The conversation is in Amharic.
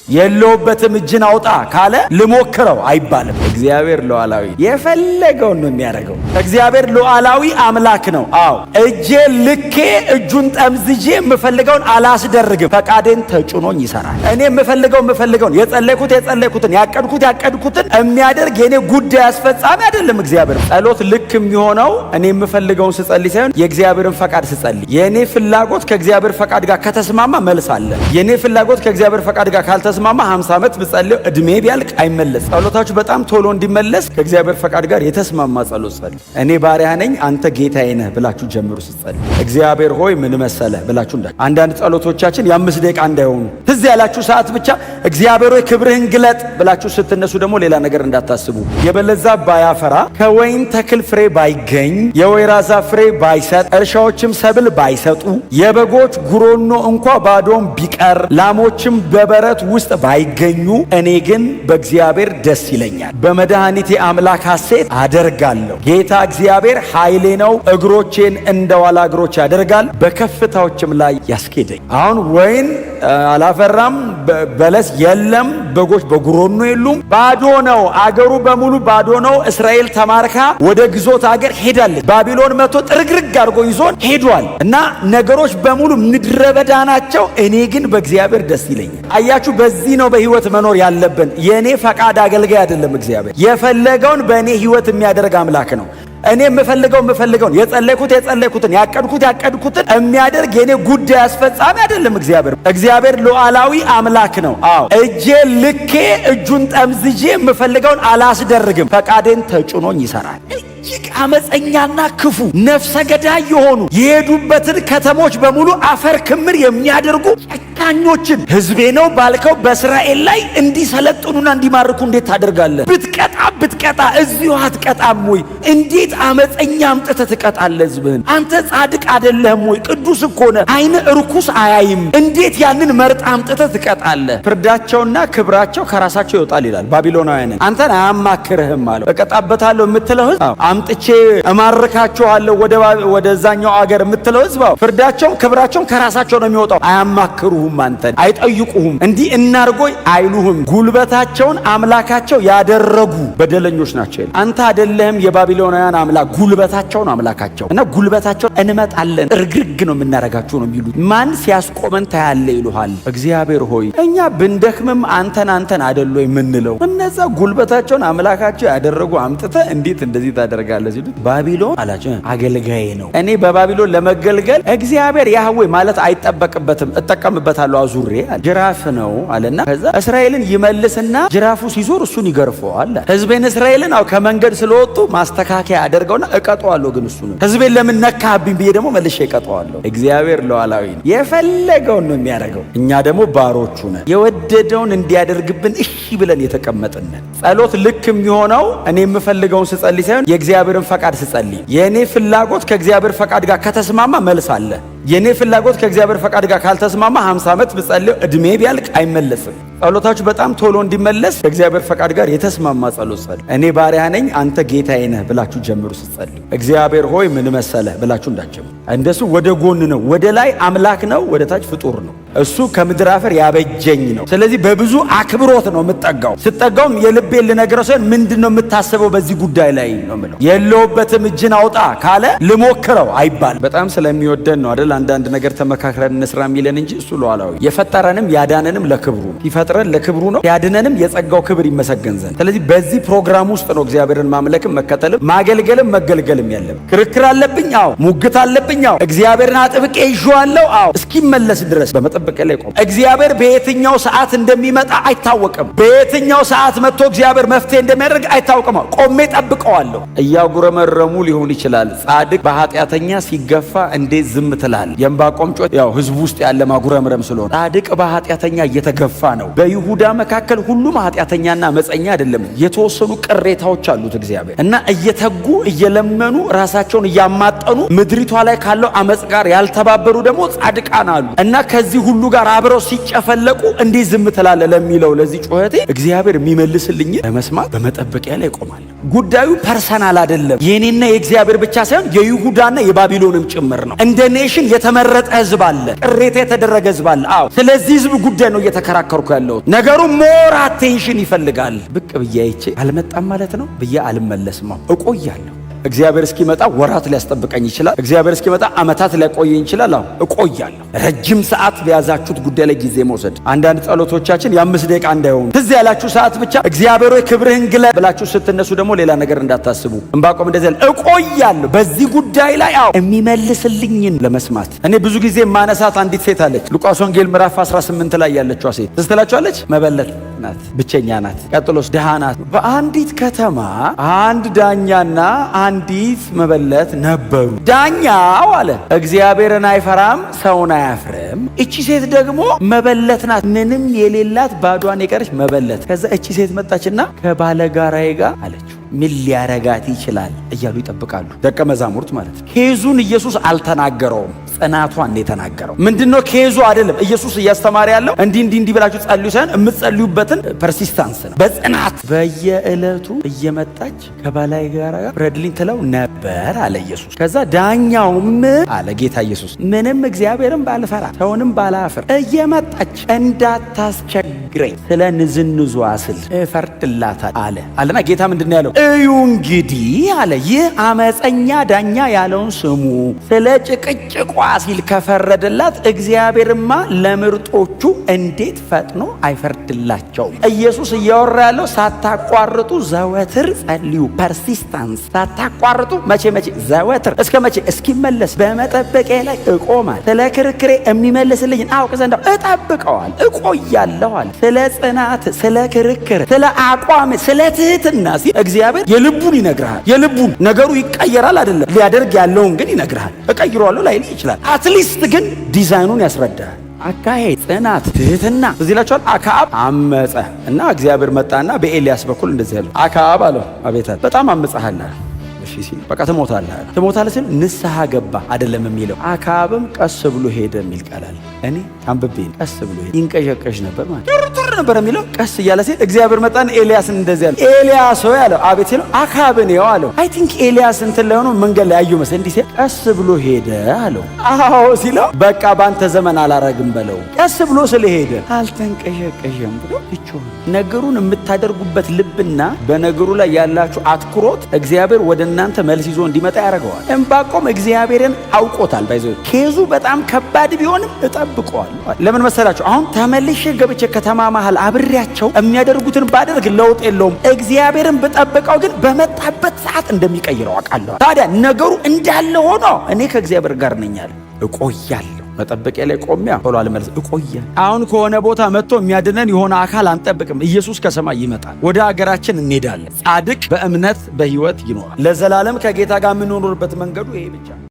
የለውበትም እጅን አውጣ ካለ ልሞክረው አይባልም። እግዚአብሔር ሉዓላዊ የፈለገውን ነው የሚያደርገው። እግዚአብሔር ሉዓላዊ አምላክ ነው። አዎ እጄ ልኬ እጁን ጠምዝጄ የምፈልገውን አላስደርግም። ፈቃዴን ተጭኖኝ ይሰራል። እኔ የምፈልገውን የጸለይኩትን ያቀድኩትን የሚያደርግ የኔ ጉዳይ አስፈጻሚ አይደለም እግዚአብሔር። ጸሎት ልክ የሚሆነው እኔ የምፈልገውን ስጸልይ ሳይሆን የእግዚአብሔርን ፈቃድ ስጸልይ። የኔ ፍላጎት ከእግዚአብሔር ፈቃድ ጋር ከተስማማ መልስ አለ። የኔ ፍላጎት ከእግዚአብሔር ፈቃድ ጋር ካልተስማማ 50 ዓመት ብጸልይ እድሜ ቢያልቅ አይመለስ። ጸሎታችሁ በጣም ቶሎ እንዲመለስ ከእግዚአብሔር ፈቃድ ጋር የተስማማ ጸሎት ጸልዩ። እኔ ባሪያ ነኝ አንተ ጌታዬ ነህ ብላችሁ ጀምሩ ስትጸልዩ። እግዚአብሔር ሆይ ምን መሰለህ ብላችሁ አንዳንድ ጸሎቶቻችን የ5 ደቂቃ እንዳይሆኑ ትዝ ያላችሁ ሰዓት ብቻ እግዚአብሔር ሆይ ክብርህን ግለጥ ብላችሁ ስትነሱ ደግሞ ሌላ ነገር እንዳታስቡ። የበለዛ ባያፈራ ከወይን ተክል ፍሬ ባይገኝ የወይራ ዛፍ ፍሬ ባይሰጥ እርሻዎችም ሰብል ባይሰጡ የበጎች ጉሮኖ እንኳ ባዶም ቢቀር ላሞችም በበረት ውስጥ ባይገኙ እኔ ግን በእግዚአብሔር ደስ ይለኛል፣ በመድኃኒቴ አምላክ ሐሴት አደርጋለሁ። ጌታ እግዚአብሔር ኃይሌ ነው፣ እግሮቼን እንደ ዋላ እግሮች ያደርጋል፣ በከፍታዎችም ላይ ያስኬደኝ። አሁን ወይን አላፈራም፣ በለስ የለም፣ በጎች በጉሮኖ የሉም፣ ባዶ ነው። አገሩ በሙሉ ባዶ ነው። እስራኤል ተማርካ ወደ ግዞት አገር ሄዳለች። ባቢሎን መጥቶ ጥርግርግ አድርጎ ይዞን ሄዷል። እና ነገሮች በሙሉ ምድረ በዳ ናቸው። እኔ ግን በእግዚአብሔር ደስ ይለኛል። አያችሁ፣ በዚህ ነው በህይወት መኖር ያለብን። የእኔ ፈቃድ አገልጋይ አይደለም እግዚአብሔር። የፈለገውን በእኔ ህይወት የሚያደርግ አምላክ ነው። እኔ የምፈልገውን የጸለይኩትን ያቀድኩትን የሚያደርግ የኔ ጉዳይ አስፈጻሚ አይደለም እግዚአብሔር። እግዚአብሔር ሉዓላዊ አምላክ ነው። አዎ እጄ ልኬ እጁን ጠምዝጄ የምፈልገውን አላስደርግም። ፈቃዴን ተጭኖኝ ይሰራል። እጅግ አመፀኛና ክፉ ነፍሰ ገዳይ የሆኑ የሄዱበትን ከተሞች በሙሉ አፈር ክምር የሚያደርጉ ጨካኞችን ሕዝቤ ነው ባልከው በእስራኤል ላይ እንዲሰለጥኑና እንዲማርኩ እንዴት ታደርጋለህ? ብትቀጣ እዚሁ አትቀጣም ወይ? እንዴት አመፀኛ አምጥተህ ትቀጣለህ ሕዝብህን? አንተ ጻድቅ አይደለህም ወይ? ቅዱስ እኮ ነህ። ዓይን ርኩስ አያይም። እንዴት ያንን መርጥ አምጥተህ ትቀጣለህ? ፍርዳቸውና ክብራቸው ከራሳቸው ይወጣል ይላል ባቢሎናውያንን። አንተን አያማክርህም አለው። እቀጣበታለሁ የምትለው ሕዝብ አምጥቼ እማርካቸዋለሁ ወደዛኛው አገር የምትለው ሕዝብ ፍርዳቸውም ክብራቸውም ከራሳቸው ነው የሚወጣው። አያማክሩህም፣ አንተን አይጠይቁህም። እንዲህ እናርጎይ አይሉህም። ጉልበታቸውን አምላካቸው ያደረጉ በደለኞች ናቸው። አንተ አይደለህም የባቢሎናውያን አምላክ፣ ጉልበታቸው ነው አምላካቸው። እና ጉልበታቸው እንመጣለን እርግርግ ነው የምናረጋቸው ነው የሚሉት። ማን ሲያስቆመን ታያለ ይሉሃል። እግዚአብሔር ሆይ እኛ ብንደክምም አንተን አይደለ የምንለው። እነዛ ጉልበታቸውን አምላካቸው ያደረጉ አምጥተህ እንዴት እንደዚህ ታደርጋለህ ሲሉት ባቢሎን አላቸው አገልጋዬ ነው። እኔ በባቢሎን ለመገልገል እግዚአብሔር ያህዌ ማለት አይጠበቅበትም፣ እጠቀምበታለሁ አዙሬ አለ። ጅራፍ ነው አለና ከዛ እስራኤልን ይመልስና ጅራፉ ሲዞር እሱን ይገርፈዋል። ህዝቤን እስራኤልን ከመንገድ ስለወጡ ማስተካከያ አደርገውና እቀጠዋለሁ። ግን እሱ ነው ህዝቤን ለምን ነካህብኝ ብዬ ደግሞ መልሼ እቀጠዋለሁ። እግዚአብሔር ሉዓላዊ ነው፣ የፈለገውን ነው የሚያደርገው። እኛ ደግሞ ባሮቹ ነን፣ የወደደውን እንዲያደርግብን እሺ ብለን የተቀመጥን። ጸሎት ልክ የሚሆነው እኔ የምፈልገውን ስጸልይ ሳይሆን የእግዚአብሔርን ፈቃድ ስጸልይ። የእኔ ፍላጎት ከእግዚአብሔር ፈቃድ ጋር ከተስማማ መልስ አለ። የእኔ ፍላጎት ከእግዚአብሔር ፈቃድ ጋር ካልተስማማ 50 ዓመት ብጸልይ እድሜ ቢያልቅ አይመለስም። ጸሎታችሁ በጣም ቶሎ እንዲመለስ ከእግዚአብሔር ፈቃድ ጋር የተስማማ ጸሎት ጸልዩ። እኔ ባሪያ ነኝ አንተ ጌታዬ ነህ ብላችሁ ጀምሩ ስትጸልዩ። እግዚአብሔር ሆይ ምን መሰለህ ብላችሁ እንዳትጀምሩ። እንደሱ ወደ ጎን ነው፣ ወደ ላይ አምላክ ነው፣ ወደ ታች ፍጡር ነው። እሱ ከምድር አፈር ያበጀኝ ነው። ስለዚህ በብዙ አክብሮት ነው የምጠጋው። ስጠጋውም የልቤን ልነግረው ሳይሆን ምንድን ነው የምታስበው በዚህ ጉዳይ ላይ ነው የምለው። የለውበትም እጅን አውጣ ካለ ልሞክረው አይባልም። በጣም ስለሚወደን ነው አይደል አንዳንድ ነገር ተመካክረን እንስራ የሚለን እንጂ እሱ ሉዓላዊ የፈጠረንም ያዳነንም ለክብሩ ነው። ሲፈጥረን ለክብሩ ነው፣ ያድነንም የጸጋው ክብር ይመሰገን ዘንድ። ስለዚህ በዚህ ፕሮግራም ውስጥ ነው እግዚአብሔርን ማምለክም መከተልም ማገልገልም መገልገልም ያለብን። ክርክር አለብኝ፣ አዎ። ሙግት አለብኝ፣ አዎ። እግዚአብሔርን አጥብቄ ይዤዋለሁ፣ አዎ። እስኪመለስ ድረስ በመጠበቅ ላይ ቆም። እግዚአብሔር በየትኛው ሰዓት እንደሚመጣ አይታወቅም። በየትኛው ሰዓት መጥቶ እግዚአብሔር መፍትሄ እንደሚያደርግ አይታወቅም። ቆሜ ጠብቀዋለሁ። እያጉረመረሙ ሊሆን ይችላል። ጻድቅ በኃጢአተኛ ሲገፋ እንዴት ዝም ትላል? የዕንባቆም ጮት ያው ህዝቡ ውስጥ ያለ ማጉረምረም ስለሆነ ጻድቅ በኃጢአተኛ እየተገፋ ነው። በይሁዳ መካከል ሁሉም ኃጢአተኛና አመፀኛ አይደለም። የተወሰኑ ቅሬታዎች አሉት እግዚአብሔር እና እየተጉ እየለመኑ ራሳቸውን እያማጠኑ ምድሪቷ ላይ ካለው አመፅ ጋር ያልተባበሩ ደግሞ ጻድቃን አሉ እና ከዚህ ሁሉ ጋር አብረው ሲጨፈለቁ እንዲህ ዝም ትላለ ለሚለው ለዚህ ጩኸቴ እግዚአብሔር የሚመልስልኝ ለመስማት በመጠበቂያ ላይ ቆማለሁ። ጉዳዩ ፐርሰናል አይደለም። የኔና የእግዚአብሔር ብቻ ሳይሆን የይሁዳና የባቢሎንም ጭምር ነው። እንደ ኔሽን የተመረጠ ህዝብ አለ፣ ቅሬታ የተደረገ ህዝብ አለ። አዎ፣ ስለዚህ ህዝብ ጉዳይ ነው እየተከራከርኩ ያለው። ያለሁት። ነገሩ ሞር አቴንሽን ይፈልጋል። ብቅ ብዬ አይቼ አልመጣም ማለት ነው ብዬ አልመለስም። እቆያለሁ። እግዚአብሔር እስኪመጣ ወራት ሊያስጠብቀኝ ይችላል። እግዚአብሔር እስኪመጣ ዓመታት ሊያቆየኝ ይችላል። እቆያለሁ። ረጅም ሰዓት በያዛችሁት ጉዳይ ላይ ጊዜ መውሰድ። አንዳንድ ጸሎቶቻችን የ5 ደቂቃ እንዳይሆኑ ትዝ ያላችሁ ሰዓት ብቻ እግዚአብሔር ሆይ ክብርህን ግለጥ ብላችሁ ስትነሱ ደግሞ ሌላ ነገር እንዳታስቡ። ዕንባቆም እንደዚህ ያለ እቆያለሁ በዚህ ጉዳይ ላይ የሚመልስልኝን ለመስማት። እኔ ብዙ ጊዜ ማነሳት አንዲት ሴት አለች። ሉቃስ ወንጌል ምዕራፍ 18 ላይ ያለችዋ ሴት ትዝ ትላችኋለች። መበለት ናት፣ ብቸኛ ናት፣ ቀጥሎስ ድሃ ናት። በአንዲት ከተማ አንድ ዳኛና አንዲት መበለት ነበሩ። ዳኛው አለ እግዚአብሔርን አይፈራም፣ ሰውን አያፍርም። እቺ ሴት ደግሞ መበለት ናት፣ ምንም የሌላት ባዷን የቀረች መበለት። ከዛ እቺ ሴት መጣችና ከባለጋራዬ ጋር አለችው ምን ሊያረጋት ይችላል እያሉ ይጠብቃሉ ደቀ መዛሙርት ማለት ነው። ኬዙን ኢየሱስ አልተናገረውም፣ ጽናቷን ነው የተናገረው። ምንድነው ኬዙ አይደለም ኢየሱስ እያስተማረ ያለው እንዲህ ብላችሁ ጸልዩ ሳይሆን የምትጸልዩበትን ፐርሲስታንስ ነው። በጽናት በየዕለቱ እየመጣች ከባላይ ጋር ፍረድልኝ ትለው ነበር አለ ኢየሱስ። ከዛ ዳኛውም አለ ጌታ ኢየሱስ ምንም እግዚአብሔርን ባልፈራ ሰውንም ባላፍር እየመጣች እንዳታስቸግረኝ ስለ ንዝንዟ ስል እፈርድላታል አለና ጌታ ምንድነው ያለው? እዩ እንግዲህ አለ ይህ አመፀኛ ዳኛ ያለውን ስሙ። ስለ ጭቅጭቋ ሲል ከፈረደላት እግዚአብሔርማ ለምርጦቹ እንዴት ፈጥኖ አይፈርድላቸውም? ኢየሱስ እያወራ ያለው ሳታቋርጡ ዘወትር ጸልዩ። ፐርሲስታንስ ሳታቋርጡ መቼ ዘወትር እስከ መቼ? እስኪመለስ በመጠበቄ ላይ እቆማል። ስለ ክርክሬ የሚመልስልኝን አውቅ ዘንድ እጠብቀዋል፣ እቆያለሁ አለ። ስለ ጽናት፣ ስለ ክርክር፣ ስለ አቋም፣ ስለ ትህትና ሲል እግዚአብሔር የልቡን ይነግርሃል። የልቡን ነገሩ ይቀየራል አይደለም፣ ሊያደርግ ያለውን ግን ይነግርሃል። እቀይረዋለሁ ላይል ይችላል። አትሊስት ግን ዲዛይኑን ያስረዳል። አካሄድ፣ ጽናት፣ ትህትና እዚህ ላችኋል። አክዓብ አመፀ እና እግዚአብሔር መጣና በኤልያስ በኩል እንደዚህ ያለው አክዓብ አለው አቤት በጣም አመፀሃል ሲል በቃ ትሞታለህ ሲል ንስሐ ገባ አይደለም የሚለው። አክዓብም ቀስ ብሎ ሄደ የሚል ቃል አለ። እኔ አንብቤ ቀስ ብሎ ሄደ። ይንቀዠቀዥ ነበር ማለት ቱር ነበር የሚለው ቀስ እያለ ሲል እግዚአብሔር መጣን ኤልያስን እንደዚህ ያለው ኤልያስ ሆይ አለው። አቤት ሲለው አክዓብን ይኸው አለው። አይ ቲንክ ኤልያስ እንትን ላይ ሆኖ መንገድ ላይ አየሁ መሰለኝ። እንዲህ ሲል ቀስ ብሎ ሄደ አለው። አዎ ሲለው በቃ ባንተ ዘመን አላረግም በለው። ቀስ ብሎ ስለሄደ አልተንቀዠቀዠም ብሎ ይጮህ። ነገሩን የምታደርጉበት ልብና በነገሩ ላይ ያላችሁ አትኩሮት እግዚአብሔር ወደ እናንተ መልስ ይዞ እንዲመጣ ያደርገዋል። ዕንባቆም እግዚአብሔርን አውቆታል። ባይዞ ኬዙ በጣም ከባድ ቢሆንም እጠብቀዋለሁ። ለምን መሰላችሁ? አሁን ተመልሼ ገብቼ ከተማ መሃል አብሬያቸው የሚያደርጉትን ባደርግ ለውጥ የለውም። እግዚአብሔርን ብጠብቀው ግን በመጣበት ሰዓት እንደሚቀይረው አውቃለሁ። ታዲያ ነገሩ እንዳለ ሆኖ እኔ ከእግዚአብሔር ጋር ነኛል፣ እቆያለሁ። መጠበቂያ ላይ ቆሚያ ቶሎ አልመለስ እቆያለሁ። አሁን ከሆነ ቦታ መጥቶ የሚያድነን የሆነ አካል አንጠብቅም። ኢየሱስ ከሰማይ ይመጣል፣ ወደ ሀገራችን እንሄዳለን። ጻድቅ በእምነት በሕይወት ይኖራል። ለዘላለም ከጌታ ጋር የምንኖርበት መንገዱ ይሄ ብቻ።